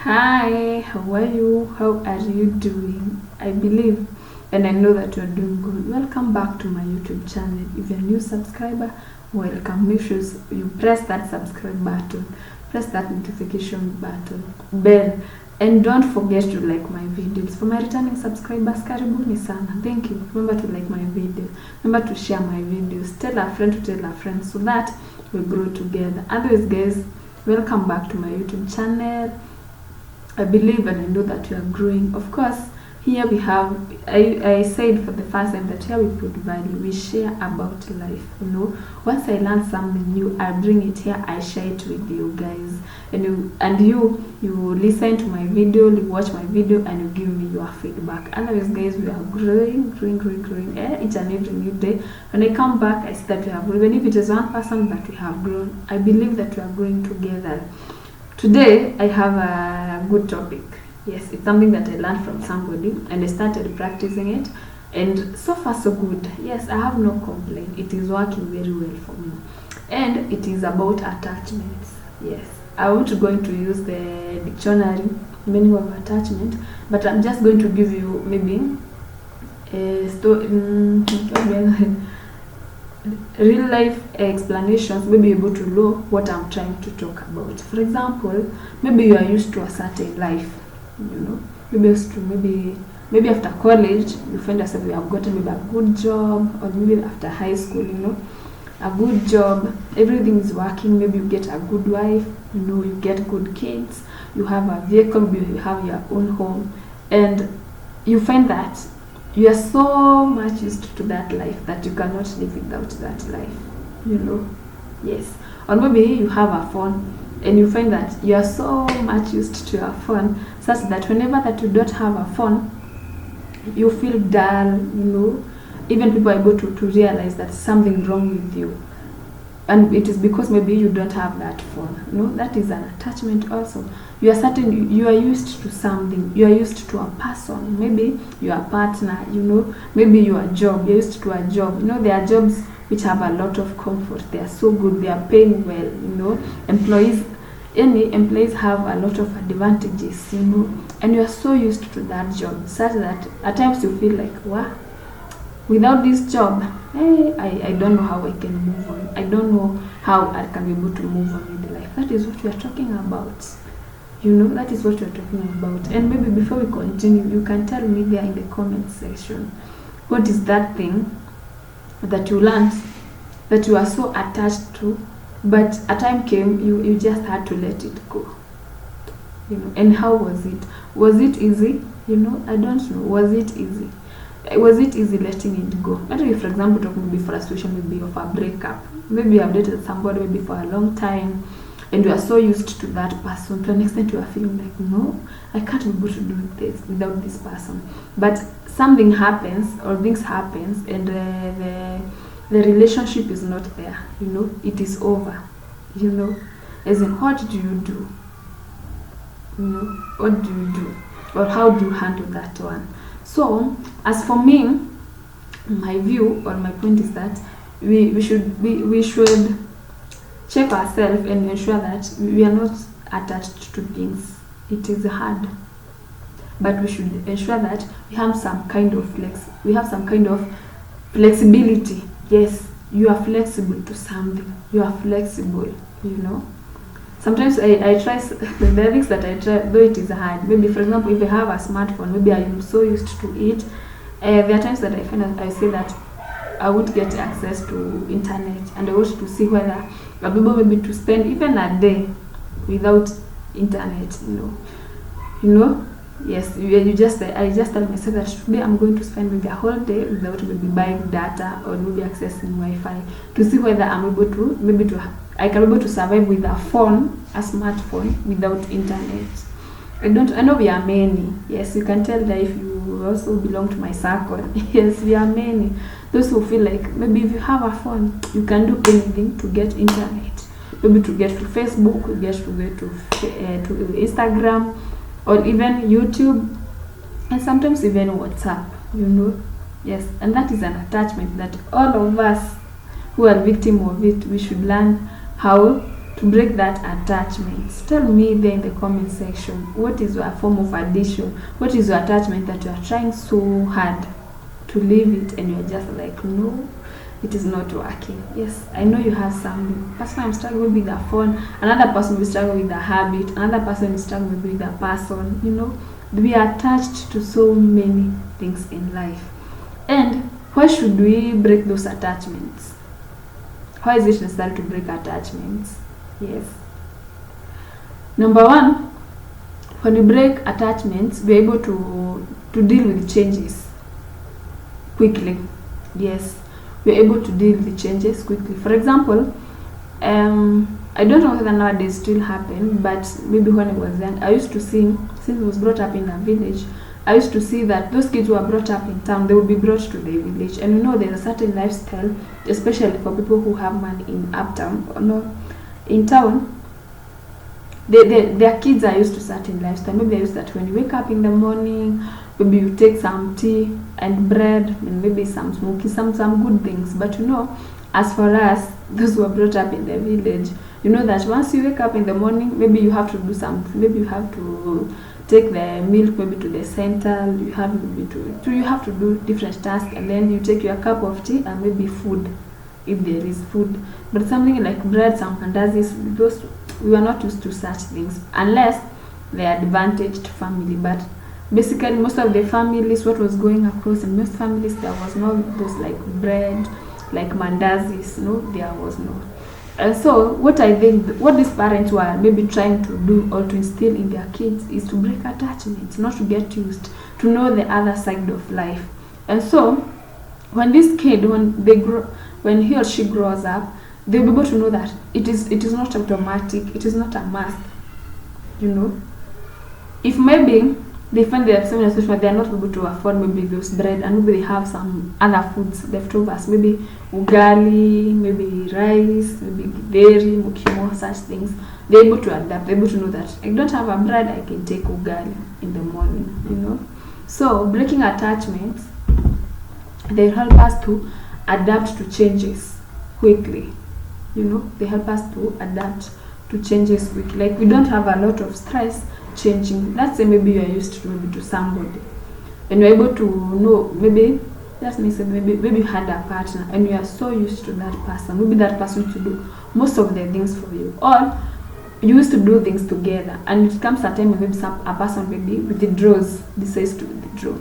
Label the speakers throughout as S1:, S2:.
S1: Hi, how are you? How are you doing? I believe and I know that you're doing good. Welcome back to my YouTube channel. If you're a new subscriber, welcome. Make sure you press that subscribe button, press that notification button, bell, and don't forget to like my videos. For my returning subscribers, karibuni sana. Thank you. Remember to like my video. Remember to share my videos. Tell a friend to tell a friend so that we grow together. Otherwise, guys, welcome back to my YouTube channel. I believe and I know that you are growing. Of course, here we have, I said for the first time that here we put value, we share about life, Once I learn something new, I bring it here, I share it with you guys. And you listen to my video, you watch my video, and you give me your feedback. Otherwise, guys, we are growing each and every new day. When I come back, I see that we have grown. Even if it is one person that we have grown, I believe that we are growing together. Today, I have a good topic. Yes, it's something that I learned from somebody and I started practicing it. And so far, so good. Yes, I have no complaint. It is working very well for me. And it is about attachments. Yes, I'm not going to use the dictionary meaning of attachment, but I'm just going to give you maybe a story. Real life explanations, maybe able to know what I'm trying to talk about. For example, maybe you are used to a certain life, maybe after college you find yourself you have gotten maybe a good job, or maybe after high school, a good job, everything is working, maybe you get a good wife, you get good kids, you have a vehicle, maybe you have your own home, and you find that you are so much used to that life that you cannot live without that life, Yes. Or maybe you have a phone and you find that you are so much used to your phone such that whenever that you don't have a phone, you feel dull, Even people are able to realize that something wrong with you. And it is because maybe you don't have that phone. That is an attachment also. You are used to something. You are used to a person. Maybe your partner, maybe your job. You're used to a job. There are jobs which have a lot of comfort. They are so good. They are paying well, Employees have a lot of advantages, And you are so used to that job such that at times you feel like, what? Without this job, I don't know how I can move on. I don't know how I can be able to move on with life. That is what we are talking about. That is what we are talking about. And maybe before we continue, you can tell me there in the comment section, what is that thing that you learned that you are so attached to, but a time came, you just had to let it go. And how was it? Was it easy? I don't know. Was it easy? Was it easy letting it go? Maybe, for example, talking maybe for a situation maybe of a breakup. Maybe you have dated somebody maybe for a long time, and you are so used to that person to an extent you are feeling like, no, I can't be able to do this without this person. But something happens or things happens, and the relationship is not there. It is over. As in, what do you do? What do you do, or how do you handle that one? So, as for me, my view or my point is that we should check ourselves and ensure that we are not attached to things. It is hard, but we should ensure that we have some kind of flexibility. Yes, you are flexible to something. You are flexible. Sometimes I try the things that I try, though it is hard. Maybe, for example, if I have a smartphone, maybe I am so used to it. There are times that I find that I say that I would get access to internet, and I want to see whether I'll be able maybe to spend even a day without internet. Yes. I just tell myself that today I'm going to spend maybe a whole day without maybe buying data or maybe accessing Wi-Fi, to see whether I'm able to I can be able to survive with a smartphone without internet. I know we are many. Yes, you can tell that if you also belong to my circle. Yes, we are many. Those who feel like maybe if you have a phone, you can do anything to get internet. Maybe to get to Facebook, to get to Instagram, or even YouTube, and sometimes even WhatsApp. Yes, and that is an attachment that all of us who are victim of it, we should learn how to break that attachment? Tell me there in the comment section, what is your form of addiction? What is your attachment that you are trying so hard to leave it and you're just like, no, it is not working? Yes, I know you have some person I'm struggling with the phone, another person will struggle with the habit, another person will struggle with the person. We are attached to so many things in life. And why should we break those attachments? Why is it necessary to break attachments? Yes. Number one, when you break attachments, be able to deal with changes quickly. Yes, we're able to deal with the changes quickly. For example, I don't know whether nowadays still happen, but maybe when I was young, I used to see, since I was brought up in a village, I used to see that those kids who are brought up in town, they will be brought to the village. And there's a certain lifestyle, especially for people who have money in uptown or no, in town. Their kids are used to certain lifestyle. Maybe they're used that when you wake up in the morning, maybe you take some tea and bread and maybe some smoky, some good things. But as for us, those who are brought up in the village, that once you wake up in the morning, maybe you have to do something. Maybe you have to take the milk maybe to the center. You have to do different tasks, and then you take your cup of tea and maybe food, if there is food. But something like bread, some mandazis, those we are not used to such things unless they are advantaged family. But basically, most of the families, what was going across in most families, there was no those like bread, like mandazis. No, there was no. And so what I think, what these parents were maybe trying to do or to instill in their kids is to break attachments, not to get used, to know the other side of life. And so when this kid, when he or she grows up, they'll be able to know that it is not automatic, it is not a must. If maybe they find themselves in a situation where they are not able to afford maybe those bread, and maybe they have some other foods leftovers, maybe ugali, maybe rice, maybe githeri, mukimo, such things, they're able to adapt. They're able to know that I don't have a bread, I can take ugali in the morning. So breaking attachments, they help us to adapt to changes quickly. They help us to adapt to changes quickly. Like we don't have a lot of stress changing. Let's say maybe you are used to somebody, and you're able to know, maybe just maybe you had a partner and you are so used to that person. Maybe that person to do most of the things for you, or you used to do things together, and it comes a time when maybe a person maybe withdraws, decides to withdraw.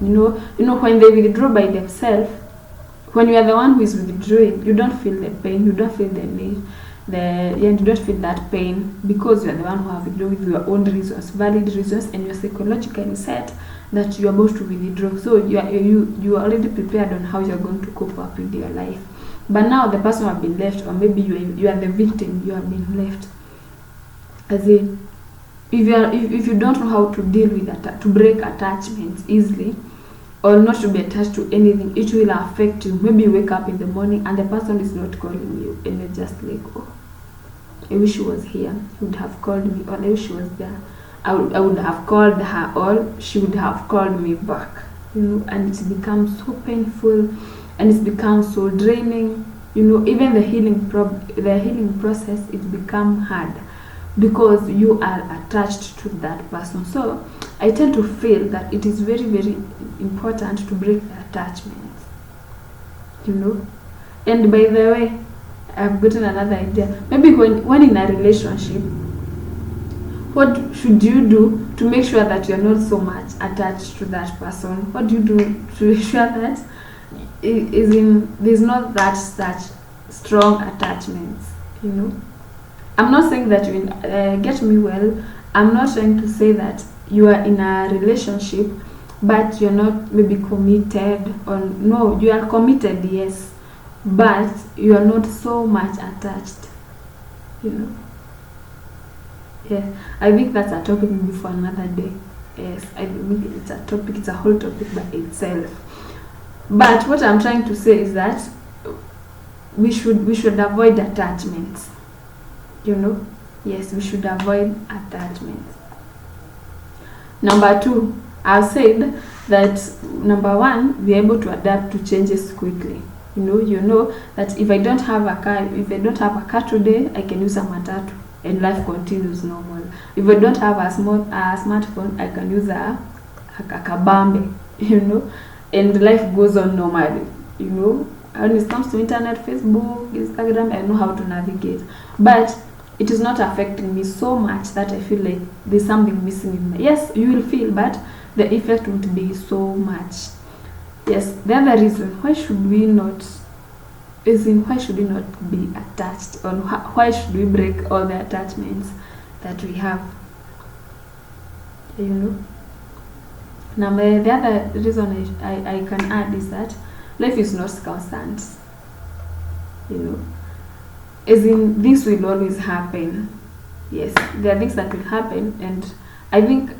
S1: When they withdraw by themselves, when you are the one who is withdrawing, you don't feel the pain, you don't feel the need, you don't feel that pain, because you are the one who have withdrawn with your own reasons, valid reasons, and you're psychologically set that you are about to withdraw. So you are already prepared on how you are going to cope up with your life. But now the person have been left, or maybe you are the victim, you have been left. As in, if you don't know how to deal with that, to break attachments easily, or not to be attached to anything, it will affect you. Maybe you wake up in the morning and the person is not calling you, and you're just like, oh, I wish she was here, she would have called me, or I wish she was there, I would have called her, or she would have called me back. And it becomes so painful, and it becomes so draining. Even the healing process, it becomes hard because you are attached to that person. So I tend to feel that it is very, very important to break the attachments. And by the way, I've gotten another idea. Maybe when in a relationship, what should you do to make sure that you're not so much attached to that person? What do you do to ensure that there's not that such strong attachments? I'm not saying that you get me well. I'm not trying to say that you are in a relationship but you're not maybe committed, or no, you are committed, yes, but you are not so much attached. Yes, I think that's a topic maybe for another day. Yes, I think it's a topic, it's a whole topic by itself. But what I'm trying to say is that we should avoid attachments. Yes, we should avoid attachments. Number 2, I've said that number 1, we're able to adapt to changes quickly. You know that if I don't have a car today, I can use a matatu and life continues normal. If I don't have a smartphone, I can use a kabambe, and life goes on normally. When it comes to internet, Facebook, Instagram, I know how to navigate, but it is not affecting me so much that I feel like there's something missing in me. Yes, you will feel, but the effect won't be so much. Yes, the other reason why should we not be attached, or why should we break all the attachments that we have? Now the other reason I can add is that life is not constant. As in, this will always happen. Yes, there are things that will happen, and I think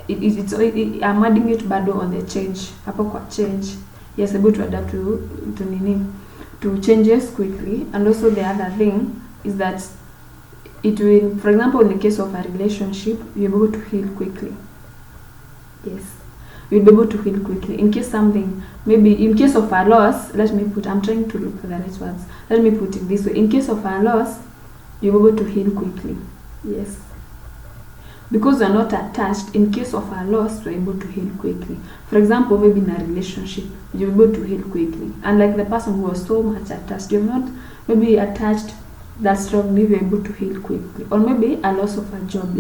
S1: I'm adding it bado on the change. Hapo kwa change, yes, able to adapt to changes quickly. And also the other thing is that it will, for example, in the case of a relationship, you're able to heal quickly. Yes, you'll be able to heal quickly. In case something, maybe in case of a loss, I'm trying to look for the right words. Let me put it this way. In case of a loss, you're able to heal quickly. Yes. Because you're not attached, in case of a loss, you're able to heal quickly. For example, maybe in a relationship, you're able to heal quickly. And like the person who was so much attached, you're not maybe attached that strongly, you're able to heal quickly. Or maybe a loss of a job.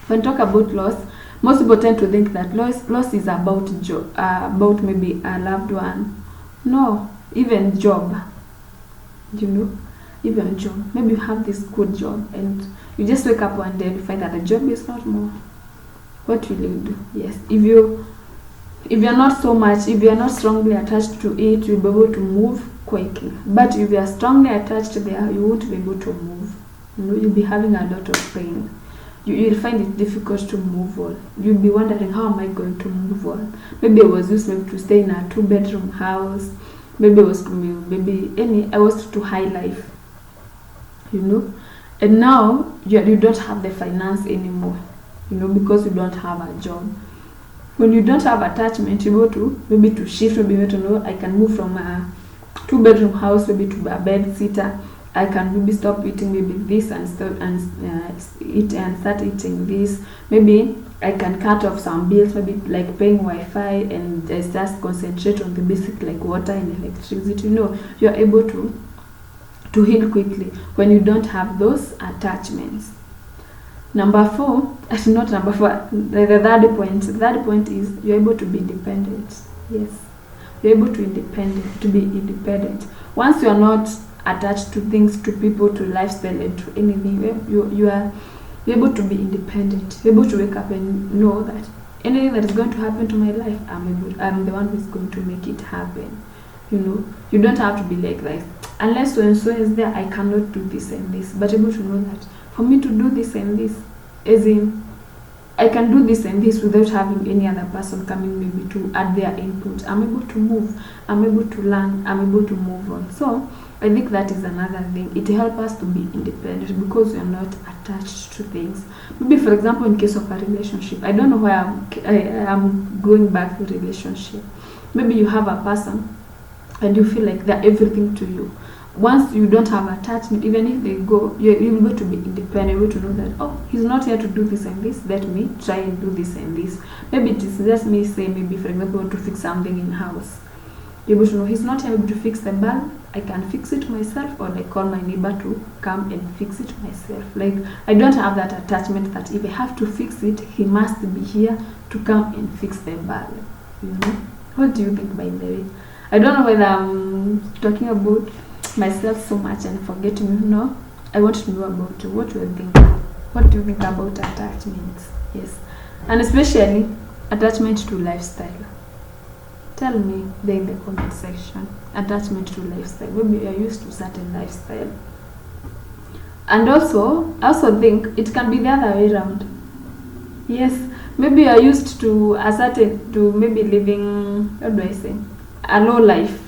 S1: When talk about loss, most people tend to think that loss is about job, about maybe a loved one. No, even job. Even job. Maybe you have this good job and you just wake up one day and find that the job is not more. What will you do? Yes, if you're not strongly attached to it, you'll be able to move quickly. But if you are strongly attached there, you won't be able to move. You'll be having a lot of pain. You'll find it difficult to move on. You'll be wondering, how am I going to move on? Maybe I was used to stay in a 2-bedroom house. Maybe I was to high life. And now you don't have the finance anymore. Because you don't have a job. When you don't have attachment, you go to maybe to shift, I can move from a 2-bedroom house maybe to a bed sitter. I can maybe stop eating maybe this and start eating this. Maybe I can cut off some bills, maybe like paying Wi-Fi, and just concentrate on the basic like water and electricity. You're able to heal quickly when you don't have those attachments. Number 4, not number 4, the third point. The third point is you're able to be independent. Yes, you're able to be independent. Once you're not attached to things, to people, to lifestyle, and to anything, you're able to be independent. You're able to wake up and know that anything that is going to happen to my life, I'm the one who's going to make it happen. You don't have to be like this. Unless so and so is there, I cannot do this and this. But able to know that for me to do this and this, as in I can do this and this without having any other person coming maybe to add their input. I'm able to move. I'm able to learn. I'm able to move on. So I think that is another thing. It helps us to be independent because we are not attached to things. Maybe, for example, in case of a relationship, I don't know why I'm going back to relationship. Maybe you have a person and you feel like they're everything to you. Once you don't have attachment, even if they go, you're able to be independent, able to know that, oh, he's not here to do this and this, let me try and do this and this. Maybe it is just me say, maybe, for example, to fix something in house. You're able to know he's not able to fix the bulb, I can fix it myself, or I call my neighbor to come and fix it myself. Like, I don't have that attachment that if I have to fix it, he must be here to come and fix the bulb. What do you think, by the way? I don't know whether I'm talking about myself so much and forgetting. I want to know about you. What do you think? What do you think about attachments? Yes, and especially attachment to lifestyle. Tell me there in the comment section. Attachment to lifestyle. Maybe you are used to certain lifestyle, and also I also think it can be the other way around. Yes, maybe you are used to maybe living, what do I say, a low life.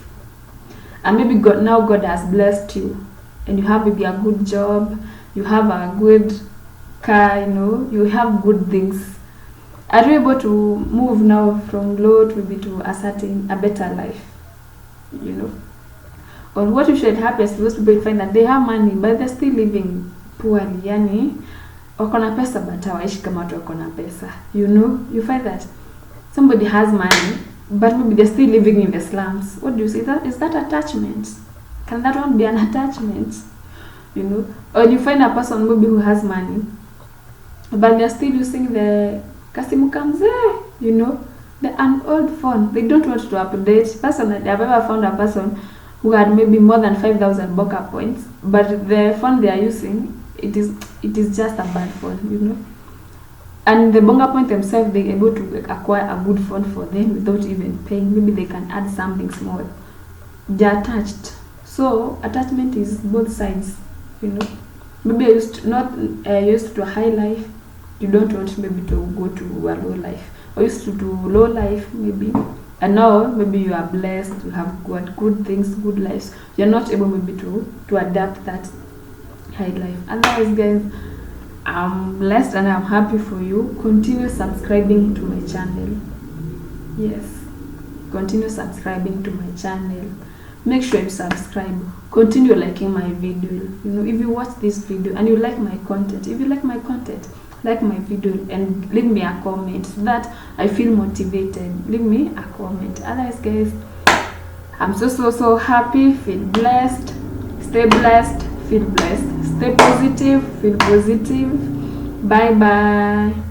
S1: And maybe God has blessed you, and you have maybe a good job, you have a good car, you have good things. Are you able to move now from low to maybe to a better life? Or what usually happens, those people find that they have money but they're still living poorly, yani wako na pesa but hawaishi kama watu wako na pesa. You know, you find that somebody has money but maybe they're still living in the slums. What do you say? That is that attachment? Can that one be an attachment? You know, or you find a person maybe who has money but they're still using the Kasimu Kamze, you know, an old phone. They don't want to update. Personally, I've ever found a person who had maybe more than 5,000 Boka points, but the phone they are using, it is just a bad phone, you know. And the Bonga point themselves, they're able to acquire a good phone for them without even paying. Maybe they can add something small. They're attached. So attachment is both sides, you know. Maybe you're used to a high life. You don't want maybe to go to a low life. Or used to do low life maybe. And now maybe you are blessed, you have got good things, good lives. You're not able maybe to adapt that high life. Otherwise, guys, I'm blessed and I'm happy for you. Continue subscribing to my channel. Yes, continue subscribing to my channel. Make sure you subscribe. Continue liking my video. You know, if you watch this video and you like my content, like my video and leave me a comment so that I feel motivated. Leave me a comment. Otherwise, guys, I'm so happy. Feel blessed. Stay blessed. Feel blessed. Stay positive. Feel positive. Bye bye.